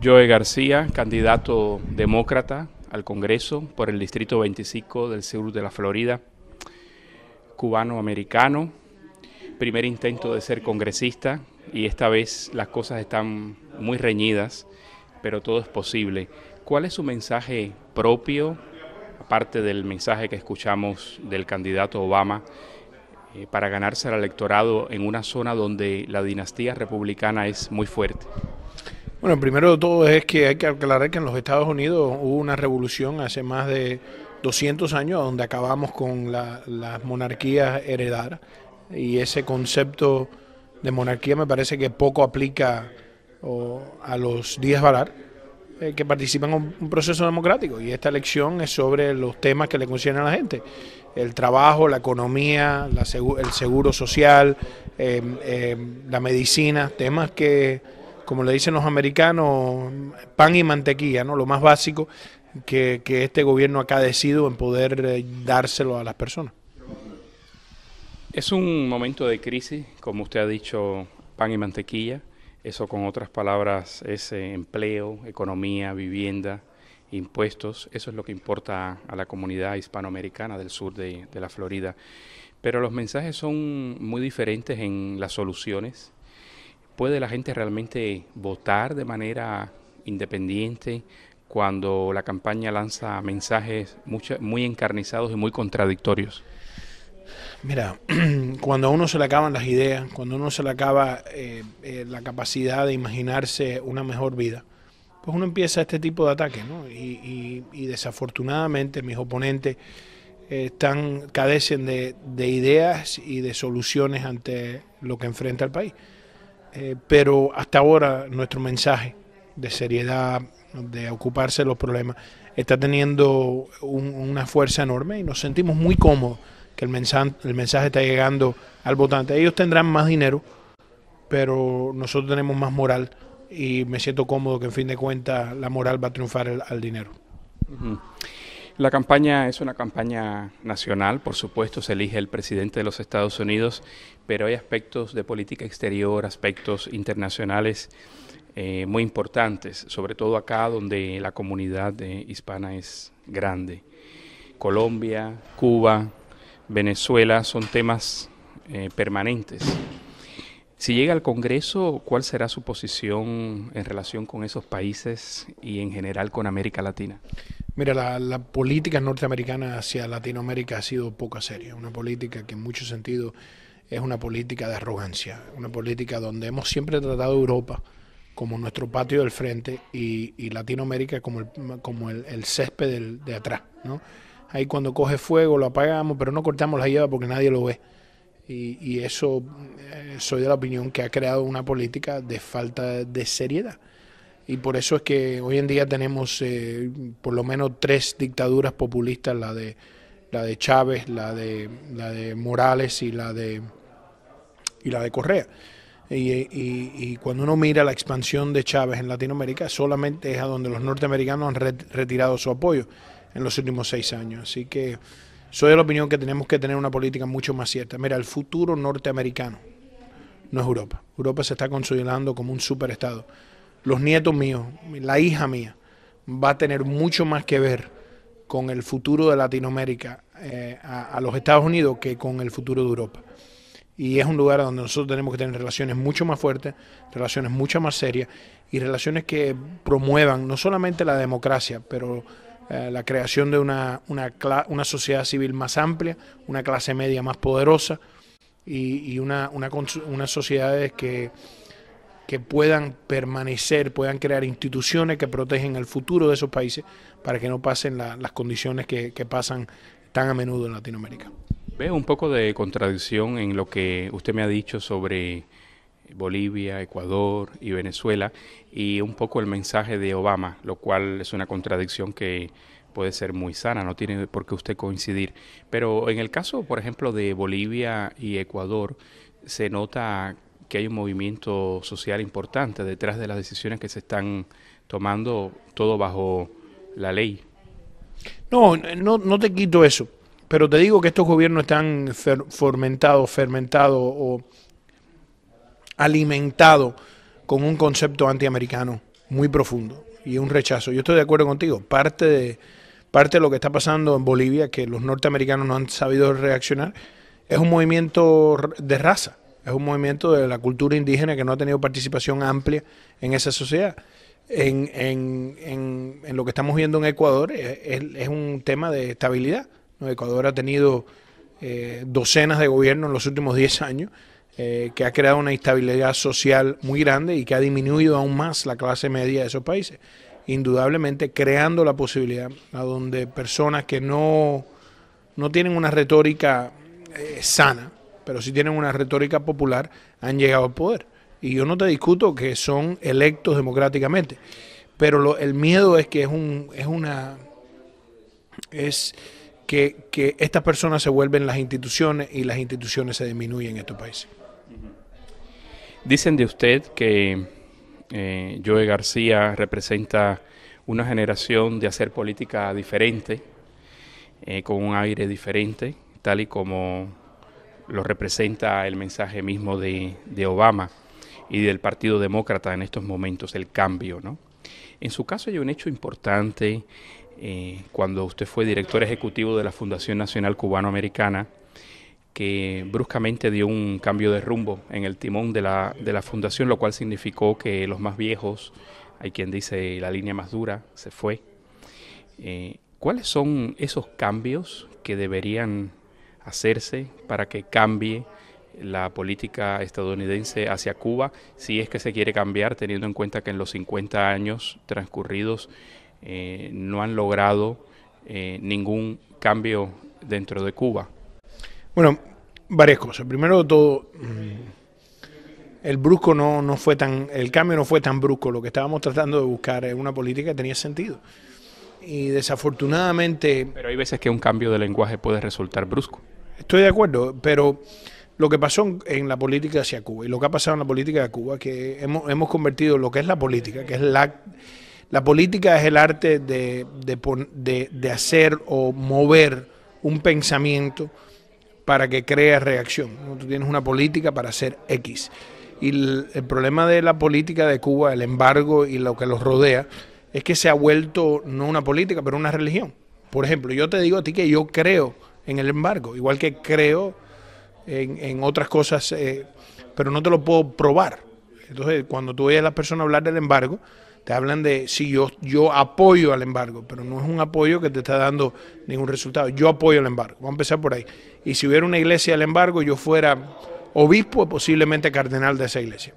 Joe García, candidato demócrata al Congreso por el Distrito 25 del sur de la Florida, cubano-americano, primer intento de ser congresista y esta vez las cosas están muy reñidas, pero todo es posible. ¿Cuál es su mensaje propio, aparte del mensaje que escuchamos del candidato Obama, para ganarse al electorado en una zona donde la dinastía republicana es muy fuerte? Bueno, primero de todo es que hay que aclarar que en los Estados Unidos hubo una revolución hace más de 200 años donde acabamos con las monarquías heredadas y ese concepto de monarquía me parece que poco aplica a los Díaz Balart que participan en un proceso democrático y esta elección es sobre los temas que le conciernen a la gente, el trabajo, la economía, el seguro social, la medicina, temas que, como le dicen los americanos, pan y mantequilla, ¿no? Lo más básico que este gobierno acá ha decidido en poder dárselo a las personas. Es un momento de crisis, como usted ha dicho, pan y mantequilla. Eso, con otras palabras, es empleo, economía, vivienda, impuestos. Eso es lo que importa a la comunidad hispanoamericana del sur de la Florida. Pero los mensajes son muy diferentes en las soluciones. ¿Puede la gente realmente votar de manera independiente cuando la campaña lanza mensajes muy encarnizados y muy contradictorios? Mira, cuando a uno se le acaban las ideas, cuando a uno se le acaba la capacidad de imaginarse una mejor vida, pues uno empieza este tipo de ataques, ¿no? Y desafortunadamente mis oponentes carecen de ideas y de soluciones ante lo que enfrenta el país. Pero hasta ahora nuestro mensaje de seriedad, de ocuparse de los problemas, está teniendo una fuerza enorme y nos sentimos muy cómodos que el mensaje está llegando al votante. Ellos tendrán más dinero, pero nosotros tenemos más moral y me siento cómodo que en fin de cuentas la moral va a triunfar al dinero. Uh-huh. La campaña es una campaña nacional, por supuesto, se elige el presidente de los Estados Unidos, pero hay aspectos de política exterior, aspectos internacionales muy importantes, sobre todo acá donde la comunidad hispana es grande. Colombia, Cuba, Venezuela son temas permanentes. Si llega al Congreso, ¿cuál será su posición en relación con esos países y en general con América Latina? Mira, la política norteamericana hacia Latinoamérica ha sido poco seria, una política que en muchos sentidos es una política de arrogancia, una política donde hemos siempre tratado a Europa como nuestro patio del frente y Latinoamérica como el césped de atrás, ¿no? Ahí cuando coge fuego lo apagamos, pero no cortamos la hierba porque nadie lo ve. Y eso, soy de la opinión que ha creado una política de falta de seriedad. Y por eso es que hoy en día tenemos por lo menos 3 dictaduras populistas, la de Chávez, la de Morales y la de Correa. Y cuando uno mira la expansión de Chávez en Latinoamérica, solamente es a donde los norteamericanos han retirado su apoyo en los últimos 6 años. Así que soy de la opinión que tenemos que tener una política mucho más cierta. Mira, el futuro norteamericano no es Europa. Europa se está consolidando como un superestado. Los nietos míos, la hija mía, va a tener mucho más que ver con el futuro de Latinoamérica a los Estados Unidos que con el futuro de Europa. Y es un lugar donde nosotros tenemos que tener relaciones mucho más fuertes, relaciones mucho más serias y relaciones que promuevan no solamente la democracia, pero la creación de una sociedad civil más amplia, una clase media más poderosa y unas sociedades que puedan permanecer, puedan crear instituciones que protegen el futuro de esos países para que no pasen las condiciones que pasan tan a menudo en Latinoamérica. Veo un poco de contradicción en lo que usted me ha dicho sobre Bolivia, Ecuador y Venezuela y un poco el mensaje de Obama, lo cual es una contradicción que puede ser muy sana, no tiene por qué usted coincidir. Pero en el caso, por ejemplo, de Bolivia y Ecuador, se nota que hay un movimiento social importante detrás de las decisiones que se están tomando, todo bajo la ley. No te quito eso, pero te digo que estos gobiernos están fermentados o alimentados con un concepto antiamericano muy profundo y un rechazo. Yo estoy de acuerdo contigo. Parte de lo que está pasando en Bolivia, que los norteamericanos no han sabido reaccionar, es un movimiento de raza, es un movimiento de la cultura indígena que no ha tenido participación amplia en esa sociedad. En lo que estamos viendo en Ecuador es un tema de estabilidad, ¿no? Ecuador ha tenido docenas de gobiernos en los últimos 10 años, que ha creado una instabilidad social muy grande y que ha disminuido aún más la clase media de esos países. Indudablemente creando la posibilidad a donde personas que no tienen una retórica sana, pero sí tienen una retórica popular, han llegado al poder. Y yo no te discuto que son electos democráticamente, pero el miedo es que que estas personas se vuelven las instituciones y las instituciones se disminuyen en estos países. Dicen de usted que Joe García representa una generación de hacer política diferente, con un aire diferente, tal y como lo representa el mensaje mismo de Obama y del Partido Demócrata en estos momentos, el cambio, ¿no? En su caso hay un hecho importante, cuando usted fue director ejecutivo de la Fundación Nacional Cubano-Americana, que bruscamente dio un cambio de rumbo en el timón de la fundación, lo cual significó que los más viejos, hay quien dice la línea más dura, se fue. ¿Cuáles son esos cambios que deberían hacerse para que cambie la política estadounidense hacia Cuba, si es que se quiere cambiar, teniendo en cuenta que en los 50 años transcurridos no han logrado ningún cambio dentro de Cuba? Bueno, varias cosas. Primero de todo, el cambio no fue tan brusco. Lo que estábamos tratando de buscar es una política que tenía sentido. Y desafortunadamente... Pero hay veces que un cambio de lenguaje puede resultar brusco. Estoy de acuerdo, pero lo que pasó en la política hacia Cuba y lo que ha pasado en la política de Cuba, que hemos convertido lo que es la política, que es la política es el arte de hacer o mover un pensamiento para que crea reacción, ¿no? Tú tienes una política para hacer X. Y el problema de la política de Cuba, el embargo y lo que los rodea, es que se ha vuelto no una política, pero una religión. Por ejemplo, yo te digo a ti que yo creo en el embargo, igual que creo en otras cosas, pero no te lo puedo probar. Entonces, cuando tú oyes a las personas hablar del embargo, te hablan de, sí, yo apoyo al embargo, pero no es un apoyo que te está dando ningún resultado. Yo apoyo el embargo, vamos a empezar por ahí. Y si hubiera una iglesia del embargo, yo fuera obispo, posiblemente cardenal de esa iglesia.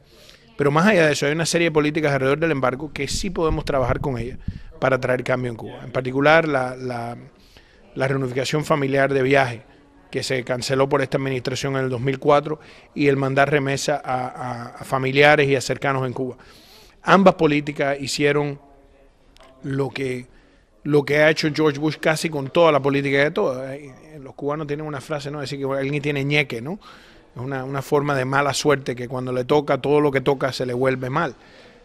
Pero más allá de eso, hay una serie de políticas alrededor del embargo que sí podemos trabajar con ellas para traer cambio en Cuba. En particular, la reunificación familiar de viaje, que se canceló por esta administración en el 2004, y el mandar remesa a familiares y a cercanos en Cuba. Ambas políticas hicieron lo que ha hecho George Bush casi con toda la política de todas. Los cubanos tienen una frase, ¿no? Decir que alguien tiene ñeque, ¿no? Es una forma de mala suerte, que cuando le toca, todo lo que toca se le vuelve mal.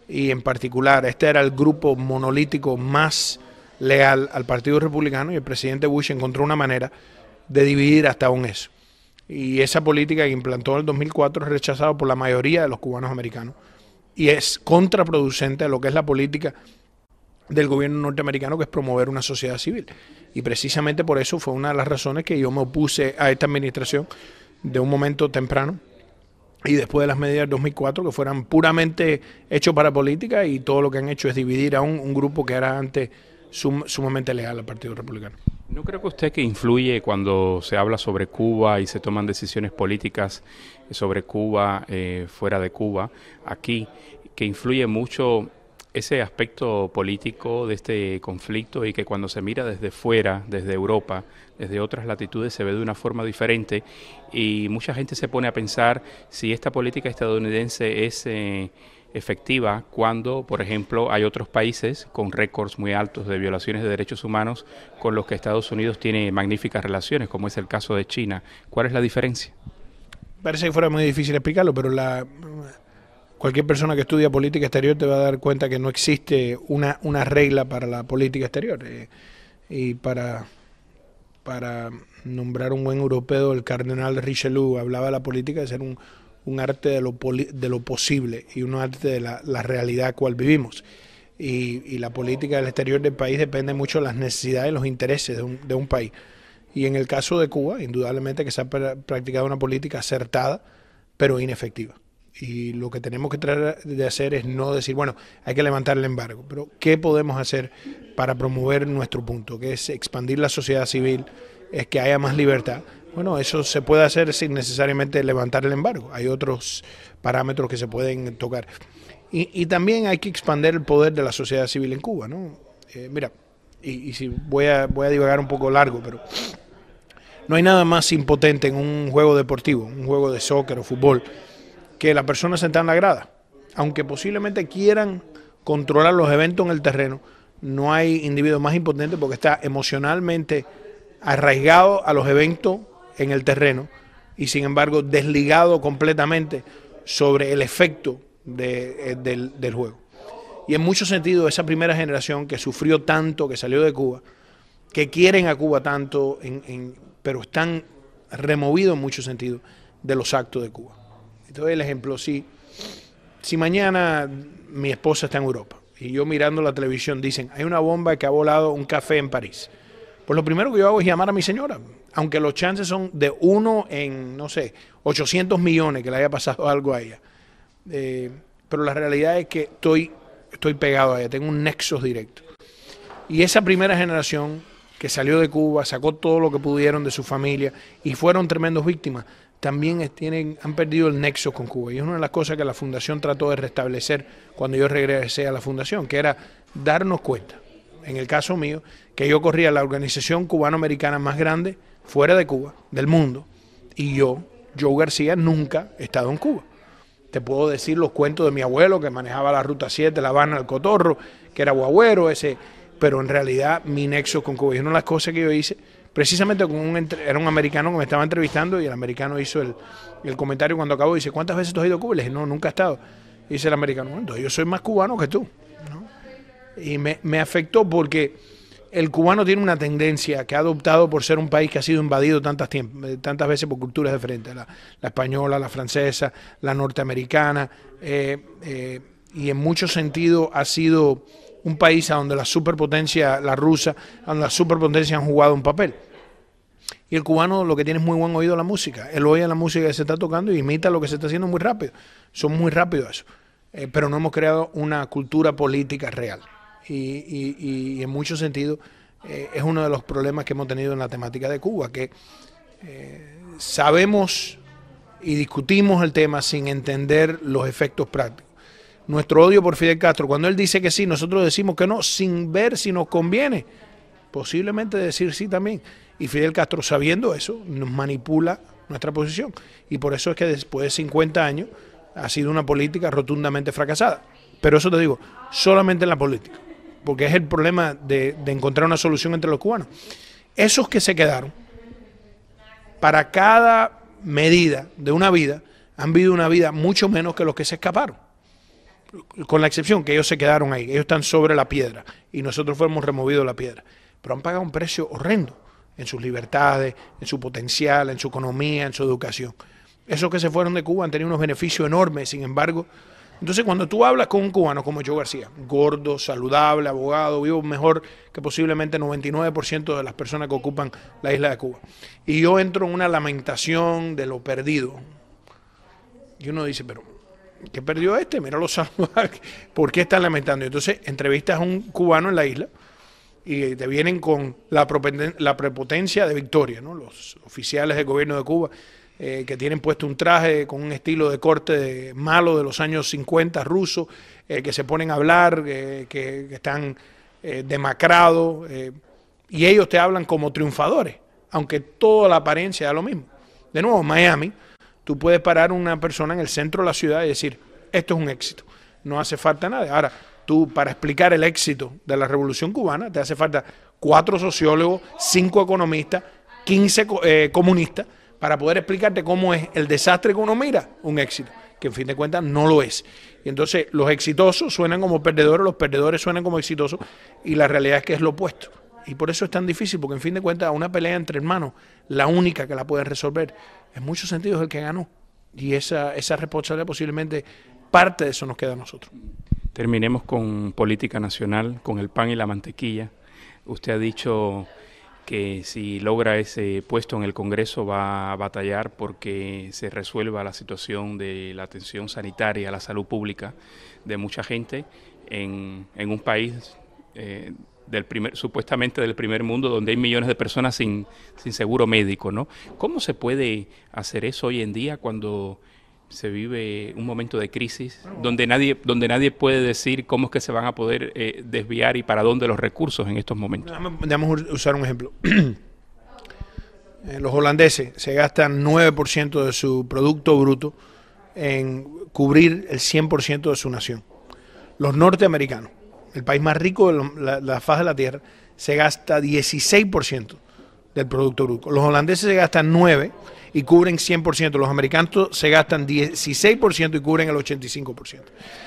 Y en particular, este era el grupo monolítico más leal al Partido Republicano, y el presidente Bush encontró una manera de dividir hasta aún eso. Y esa política que implantó en el 2004 es rechazada por la mayoría de los cubanos americanos y es contraproducente a lo que es la política del gobierno norteamericano, que es promover una sociedad civil. Y precisamente por eso fue una de las razones que yo me opuse a esta administración de un momento temprano, y después de las medidas del 2004, que fueran puramente hechos para política, y todo lo que han hecho es dividir a un grupo que era antes sumamente leal al Partido Republicano. ¿No cree que usted que influye cuando se habla sobre Cuba y se toman decisiones políticas sobre Cuba, fuera de Cuba, aquí, que influye mucho ese aspecto político de este conflicto, y que cuando se mira desde fuera, desde Europa, desde otras latitudes, se ve de una forma diferente, y mucha gente se pone a pensar si esta política estadounidense es efectiva cuando, por ejemplo, hay otros países con récords muy altos de violaciones de derechos humanos con los que Estados Unidos tiene magníficas relaciones, como es el caso de China? ¿Cuál es la diferencia? Parece que fuera muy difícil explicarlo, pero cualquier persona que estudia política exterior te va a dar cuenta que no existe una regla para la política exterior. Y para nombrar un buen europeo, el cardenal Richelieu hablaba de la política de ser un arte de lo posible y un arte de la realidad cual vivimos. y la política del exterior del país depende mucho de las necesidades y los intereses de un país. Y en el caso de Cuba, indudablemente que se ha practicado una política acertada, pero inefectiva. Y lo que tenemos que tratar de hacer es no decir, bueno, hay que levantar el embargo, pero ¿qué podemos hacer para promover nuestro punto? Que es expandir la sociedad civil, es que haya más libertad. Bueno, eso se puede hacer sin necesariamente levantar el embargo. Hay otros parámetros que se pueden tocar. Y también hay que expandir el poder de la sociedad civil en Cuba, ¿no? Mira, y si voy a divagar un poco largo, pero no hay nada más impotente en un juego deportivo, un juego de soccer o fútbol, que la persona sentada en la grada. Aunque posiblemente quieran controlar los eventos en el terreno, no hay individuo más impotente porque está emocionalmente arraigado a los eventos en el terreno y sin embargo desligado completamente sobre el efecto del juego. Y en muchos sentidos esa primera generación que sufrió tanto, que salió de Cuba, que quieren a Cuba tanto, pero están removidos en muchos sentidos de los actos de Cuba. Entonces el ejemplo, si mañana mi esposa está en Europa y yo mirando la televisión dicen, hay una bomba que ha volado un café en París, pues lo primero que yo hago es llamar a mi señora, aunque los chances son de 1 en, no sé, 800 millones que le haya pasado algo a ella. Pero la realidad es que estoy pegado a ella, tengo un nexo directo. Y esa primera generación que salió de Cuba, sacó todo lo que pudieron de su familia y fueron tremendos víctimas, también han perdido el nexo con Cuba. Y es una de las cosas que la Fundación trató de restablecer cuando yo regresé a la Fundación, que era darnos cuenta, en el caso mío, que yo corría la organización cubano-americana más grande fuera de Cuba, del mundo, y yo, Joe García, nunca he estado en Cuba. Te puedo decir los cuentos de mi abuelo que manejaba la Ruta 7, La Habana, El Cotorro, que era guagüero, pero en realidad mi nexo con Cuba. Y una de las cosas que yo hice, precisamente era un americano que me estaba entrevistando y el americano hizo el comentario cuando acabó, dice, ¿cuántas veces tú has ido a Cuba? Y le dije, no, nunca he estado. Y dice el americano, bueno, entonces yo soy más cubano que tú, ¿no? Y me afectó porque el cubano tiene una tendencia que ha adoptado por ser un país que ha sido invadido tantas veces por culturas diferentes, la española, la francesa, la norteamericana, y en muchos sentidos ha sido un país a donde la superpotencia, la rusa, donde las superpotencias han jugado un papel. Y el cubano lo que tiene es muy buen oído a la música. Él oye la música que se está tocando y imita lo que se está haciendo muy rápido. Somos muy rápidos a eso. Pero no hemos creado una cultura política real. Y en muchos sentidos es uno de los problemas que hemos tenido en la temática de Cuba, que sabemos y discutimos el tema sin entender los efectos prácticos. Nuestro odio por Fidel Castro, cuando él dice que sí, nosotros decimos que no, sin ver si nos conviene, posiblemente decir sí también. Y Fidel Castro, sabiendo eso, nos manipula nuestra posición. Y por eso es que después de 50 años ha sido una política rotundamente fracasada. Pero eso te digo, solamente en la política, porque es el problema de encontrar una solución entre los cubanos. Esos que se quedaron, para cada medida de una vida, han vivido una vida mucho menos que los que se escaparon. Con la excepción que ellos se quedaron ahí, ellos están sobre la piedra y nosotros fuimos removidos de la piedra. Pero han pagado un precio horrendo en sus libertades, en su potencial, en su economía, en su educación. Esos que se fueron de Cuba han tenido unos beneficios enormes, sin embargo. Entonces cuando tú hablas con un cubano como Joe García, gordo, saludable, abogado, vivo mejor que posiblemente 99% de las personas que ocupan la isla de Cuba, y yo entro en una lamentación de lo perdido, y uno dice, pero ¿qué perdió este? Mira los salvajes, ¿por qué están lamentando? Entonces entrevistas a un cubano en la isla y te vienen con la prepotencia de victoria, ¿no? Los oficiales del gobierno de Cuba, que tienen puesto un traje con un estilo de corte malo de los años 50 ruso, que se ponen a hablar, que están demacrados, y ellos te hablan como triunfadores, aunque toda la apariencia da lo mismo. De nuevo, en Miami, tú puedes parar a una persona en el centro de la ciudad y decir, esto es un éxito, no hace falta nada. Ahora, tú para explicar el éxito de la Revolución Cubana, te hace falta 4 sociólogos, 5 economistas, 15 comunistas, para poder explicarte cómo es el desastre que uno mira un éxito, que en fin de cuentas no lo es. Y entonces los exitosos suenan como perdedores, los perdedores suenan como exitosos, y la realidad es que es lo opuesto. Y por eso es tan difícil, porque en fin de cuentas una pelea entre hermanos, la única que la puede resolver, en muchos sentidos es el que ganó. Y esa responsabilidad posiblemente parte de eso nos queda a nosotros. Terminemos con política nacional, con el pan y la mantequilla. Usted ha dicho que si logra ese puesto en el Congreso va a batallar porque se resuelva la situación de la atención sanitaria, la salud pública de mucha gente en un país supuestamente del primer mundo, donde hay millones de personas sin seguro médico, ¿no? ¿Cómo se puede hacer eso hoy en día cuando se vive un momento de crisis donde nadie puede decir cómo es que se van a poder desviar y para dónde los recursos en estos momentos? Vamos a usar un ejemplo. Los holandeses se gastan 9% de su producto bruto en cubrir el 100% de su nación. Los norteamericanos, el país más rico de la faz de la tierra, se gasta 16% del producto bruto. Los holandeses se gastan 9% y cubren 100%. Los americanos se gastan 16% y cubren el 85%.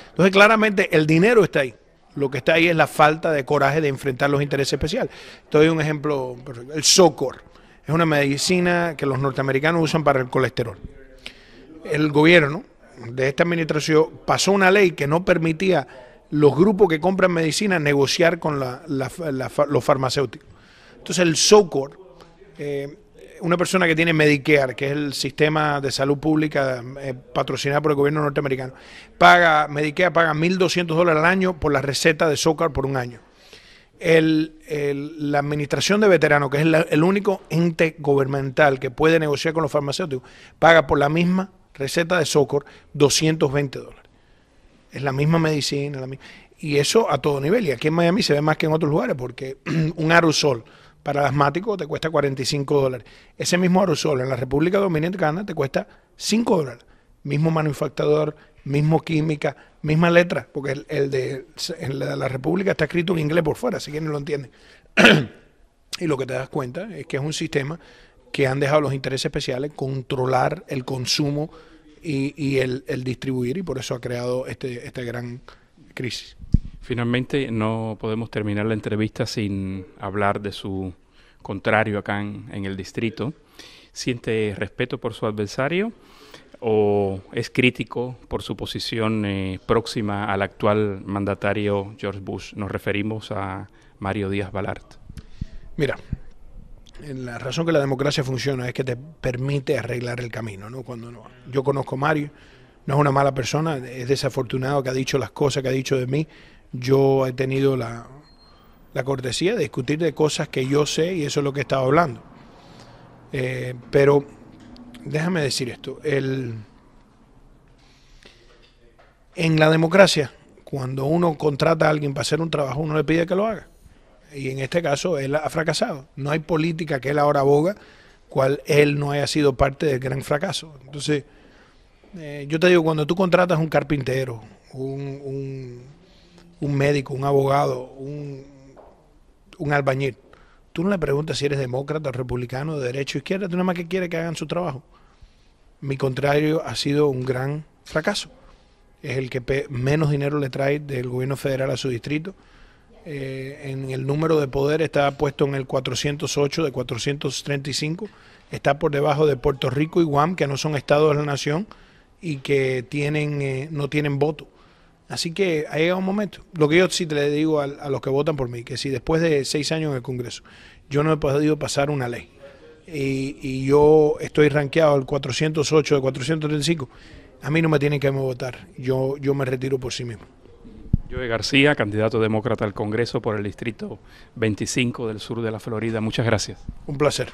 Entonces, claramente, el dinero está ahí. Lo que está ahí es la falta de coraje de enfrentar los intereses especiales. Te doy un ejemplo perfecto. El Zocor es una medicina que los norteamericanos usan para el colesterol. El gobierno de esta administración pasó una ley que no permitía los grupos que compran medicina negociar con los farmacéuticos. Entonces, el Zocor, una persona que tiene Medicare, que es el sistema de salud pública patrocinado por el gobierno norteamericano, Medicare paga $1,200 al año por la receta de Zocor por un año. La administración de veteranos, que es el único ente gubernamental que puede negociar con los farmacéuticos, paga por la misma receta de Zocor $220. Es la misma medicina, y eso a todo nivel. Y aquí en Miami se ve más que en otros lugares, porque un aerosol para el asmático te cuesta $45. Ese mismo aerosol en la República Dominicana te cuesta $5. Mismo manufacturador, mismo química, misma letra, porque en la República está escrito en inglés por fuera, así que no lo entienden. Y lo que te das cuenta es que es un sistema que han dejado los intereses especiales controlar el consumo y el distribuir, y por eso ha creado esta gran crisis. Finalmente, no podemos terminar la entrevista sin hablar de su contrario acá en el distrito. ¿Siente respeto por su adversario o es crítico por su posición próxima al actual mandatario George Bush? Nos referimos a Mario Díaz Balart. Mira, la razón que la democracia funciona es que te permite arreglar el camino, ¿no? Yo conozco a Mario, no es una mala persona, es desafortunado que ha dicho las cosas que ha dicho de mí. Yo he tenido la cortesía de discutir de cosas que yo sé y eso es lo que he estado hablando. Pero déjame decir esto, en la democracia, cuando uno contrata a alguien para hacer un trabajo, uno le pide que lo haga. Y en este caso, él ha fracasado. No hay política que él ahora aboga, cual él no haya sido parte del gran fracaso. Entonces, yo te digo, cuando tú contratas un carpintero, un médico, un abogado, un albañil, tú no le preguntas si eres demócrata, republicano, de derecha o izquierda, tú nada más que quieres que hagan su trabajo. Mi contrario ha sido un gran fracaso. Es el que menos dinero le trae del gobierno federal a su distrito. En el número de poder está puesto en el 408 de 435, está por debajo de Puerto Rico y Guam, que no son estados de la nación y que no tienen voto. Así que ha llegado un momento. Lo que yo sí le digo a los que votan por mí, que si después de 6 años en el Congreso yo no he podido pasar una ley y yo estoy rankeado al 408 de 435, a mí no me tienen que votar, yo me retiro por sí mismo. Joe García, candidato demócrata al Congreso por el distrito 25 del sur de la Florida. Muchas gracias. Un placer.